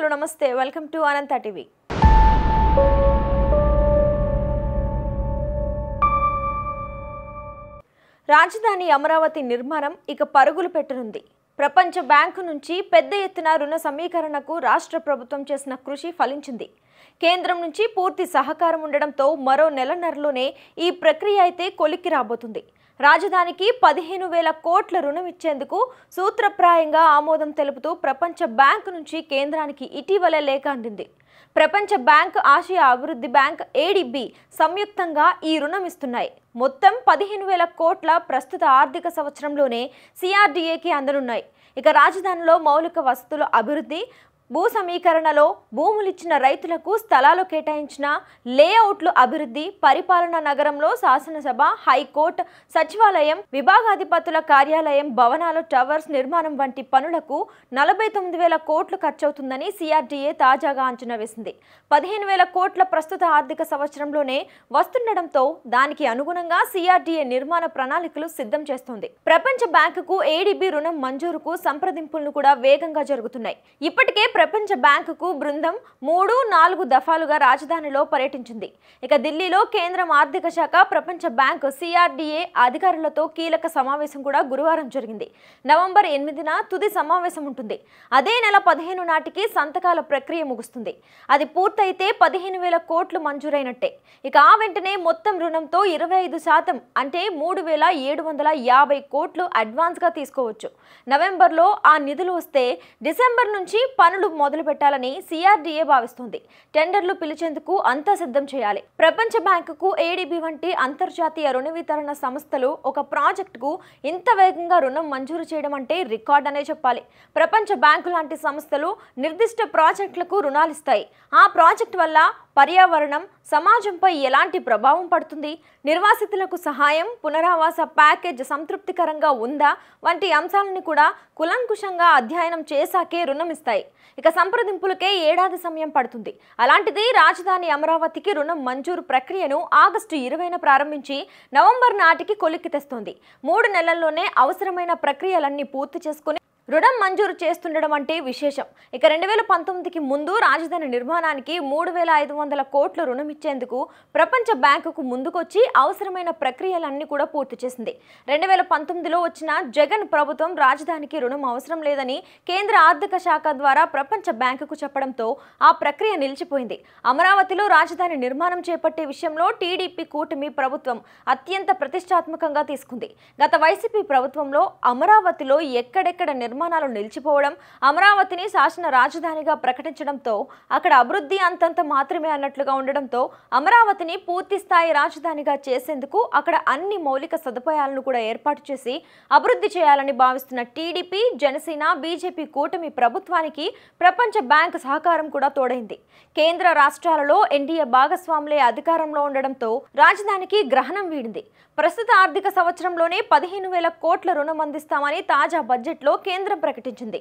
Hello నమస్తే welcome to Anantha TV. రాజధాని అమరావతి నిర్మాణం ఇక పరుగులు పెట్టనుంది. ప్రపంచ బ్యాంకు నుంచి పెద్ద ఎత్తున రుణ సమీకరణకు రాష్ట్ర ప్రభుత్వం చేసిన కృషి ఫలించింది. కేంద్రం నుంచి పూర్తి సహకారం ఉండడంతో మరో నెలన్నరలోనే ఈ ప్రక్రియ అయితే కొలిక్కి రాబోతుంది. రాజధానికి 15,000 కోట్ల రుణం ఇచ్చేందుకు సూత్రప్రాయంగా ఆమోదం తెలుపుతూ ప్రపంచ బ్యాంకు నుంచి కేంద్రానికి ఇటీవలే లేఖ అందింది. ప్రపంచ బ్యాంక్, ఆసియా అభివృద్ధి బ్యాంక్, ADB సంయుక్తంగా ఈ రుణం ఇస్తున్నాయి. మొత్తం 15,000 కోట్ల ప్రస్తుత ఆర్థిక సంవత్సరంలోనే CRDAకి అందనున్నాయి. ఇక రాజధానిలో మౌలిక వసతుల అభివృద్ధి, భూ సమీకరణలో భూములిచ్చిన రైతులకు స్థలాలు కేటాయించిన లేఅవుట్లు అభివృద్ధి, పరిపాలనా నగరంలో శాసనసభ, హైకోర్టు, సచివాలయం, విభాగాధిపతుల కార్యాలయం, భవనాలు, టవర్స్ నిర్మాణం వంటి పనులకు 49,000 కోట్లు ఖర్చవుతుందని CRDA తాజాగా అంచనా వేసింది. 15,000 కోట్ల ప్రస్తుత ఆర్థిక సంవత్సరంలోనే వస్తుండటంతో దానికి అనుగుణంగా CRDA నిర్మాణ ప్రణాళికలు సిద్ధం చేస్తోంది. ప్రపంచ బ్యాంకుకు ADB రుణం మంజూరుకు సంప్రదింపులను కూడా వేగంగా జరుగుతున్నాయి. ఇప్పటికే ప్రపంచ బ్యాంకుకు బృందం 3-4 దఫాలుగా రాజధానిలో పర్యటించింది. ఇక ఢిల్లీలో కేంద్రం ఆర్థిక శాఖ, ప్రపంచ బ్యాంకు, CRDA అధికారులతో కీలక సమావేశం కూడా గురువారం జరిగింది. నవంబర్ 8న తుది సమావేశం ఉంటుంది. అదే నెల 15 నాటికి సంతకాల ప్రక్రియ ముగుస్తుంది. అది పూర్తయితే 15,000 కోట్లు మంజూరైనట్టే. ఇక ఆ వెంటనే మొత్తం రుణంతో 25% అంటే 3,750 కోట్లు అడ్వాన్స్గా తీసుకోవచ్చు. నవంబర్లో ఆ నిధులు వస్తే డిసెంబర్ నుంచి పనులు మొదలు పెట్టాలని CRDA భావిస్తుంది. టెండర్లు పిలిచేందుకు అంతా సిద్ధం చేయాలి. ప్రపంచ బ్యాంకుకు, ADB వంటి అంతర్జాతీయ రుణ వితరణ సంస్థలు ఒక ప్రాజెక్టుకు ఇంత వేగంగా రుణం మంజూరు చేయడం అంటే రికార్డ్ అనే చెప్పాలి. ప్రపంచ బ్యాంకు లాంటి సంస్థలు నిర్దిష్ట ప్రాజెక్టులకు రుణాలిస్తాయి. ఆ ప్రాజెక్టు వల్ల పర్యావరణం, సమాజంపై ఎలాంటి ప్రభావం పడుతుంది, నిర్వాసితులకు సహాయం, పునరావాస ప్యాకేజ్ సంతృప్తికరంగా ఉందా వంటి అంశాలను కూడా కులంకుషంగా అధ్యయనం చేశాకే రుణం ఇస్తాయి. ఇక సంప్రదింపులకే ఏడాది సమయం పడుతుంది. అలాంటిది రాజధాని అమరావతికి రుణం మంజూరు ప్రక్రియను ఆగస్టు 20న ప్రారంభించి నవంబర్ నాటికి కొలిక్కి తెస్తోంది. 3 నెలల్లోనే అవసరమైన ప్రక్రియలన్నీ పూర్తి చేసుకుని రుణం మంజూరు చేస్తుండడం అంటే విశేషం. ఇక 2019కి ముందు రాజధాని నిర్మాణానికి 3,500 కోట్ల రుణం ఇచ్చేందుకు ప్రపంచ బ్యాంకుకు ముందుకొచ్చి అవసరమైన ప్రక్రియలన్నీ కూడా పూర్తి చేసింది. 2019లో వచ్చిన జగన్ ప్రభుత్వం రాజధానికి రుణం అవసరం లేదని కేంద్ర ఆర్థిక శాఖ ద్వారా ప్రపంచ బ్యాంకుకు చెప్పడంతో ఆ ప్రక్రియ నిలిచిపోయింది. అమరావతిలో రాజధాని నిర్మాణం చేపట్టే విషయంలో TDP కూటమి ప్రభుత్వం అత్యంత ప్రతిష్టాత్మకంగా తీసుకుంది. గత వైసీపీ ప్రభుత్వంలో అమరావతిలో ఎక్కడెక్కడ నిర్మాణాలు నిలిచిపోవడం, అమరావతిని శాసన రాజధానిగా ప్రకటించడంతో అక్కడ అభివృద్ధి అంతంత మాత్రమే అన్నట్లుగా ఉండడంతో అమరావతిని పూర్తి స్థాయి రాజధానిగా చేసేందుకు అక్కడ అన్ని మౌలిక సదుపాయాలను కూడా ఏర్పాటు చేసి అభివృద్ధి చేయాలని భావిస్తున్న TDP, జనసేన, BJP కూటమి ప్రభుత్వానికి ప్రపంచ బ్యాంక్ సహకారం కూడా తోడైంది. కేంద్ర రాష్ట్రాలలో NDA భాగస్వాములే అధికారంలో ఉండడంతో రాజధానికి గ్రహణం వీడింది. ప్రస్తుత ఆర్థిక సంవత్సరంలోనే 15,000 కోట్ల రుణం అందిస్తామని తాజా బడ్జెట్లో కేంద్రం ప్రకటించింది.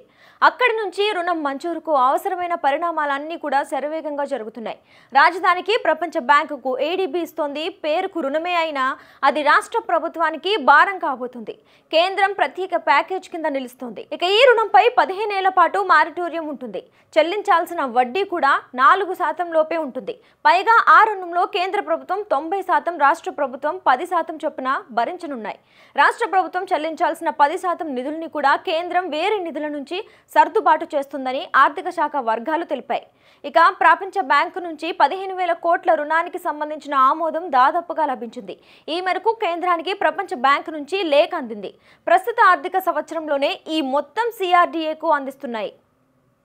అక్కడి నుంచి రుణం మంజూరుకు అవసరమైన పరిణామాలన్నీ కూడా శరవేగంగా జరుగుతున్నాయి. రాజధానికి ప్రపంచ బ్యాంకుకు ADB ఇస్తోంది. పేరుకు రుణమే అయినా అది రాష్ట్ర ప్రభుత్వానికి భారం కాబోతుంది. కేంద్రం ప్రత్యేక ప్యాకేజ్ కింద నిలుస్తోంది. ఇక ఈ రుణంపై 15 ఏళ్ల పాటు మారిటోరియం ఉంటుంది. చెల్లించాల్సిన వడ్డీ కూడా 4% లోపే ఉంటుంది. పైగా ఆ రుణంలో కేంద్ర ప్రభుత్వం 90%, రాష్ట్ర ప్రభుత్వం 10% చొప్పున భరించనున్నాయి. రాష్ట్ర ప్రభుత్వం చెల్లించాల్సిన 10% నిధుల్ని కూడా కేంద్రం వేరే నిధుల నుంచి సర్దుబాటు చేస్తుందని ఆర్థిక శాఖ వర్గాలు తెలిపాయి. ఇక ప్రపంచ బ్యాంకు నుంచి 15,000 కోట్ల రుణానికి సంబంధించిన ఆమోదం దాదాపుగా లభించింది. ఈ మేరకు కేంద్రానికి ప్రపంచ బ్యాంకు నుంచి లేఖ అందింది. ప్రస్తుత ఆర్థిక సంవత్సరంలోనే ఈ మొత్తం CRDAకు అందిస్తున్నాయి.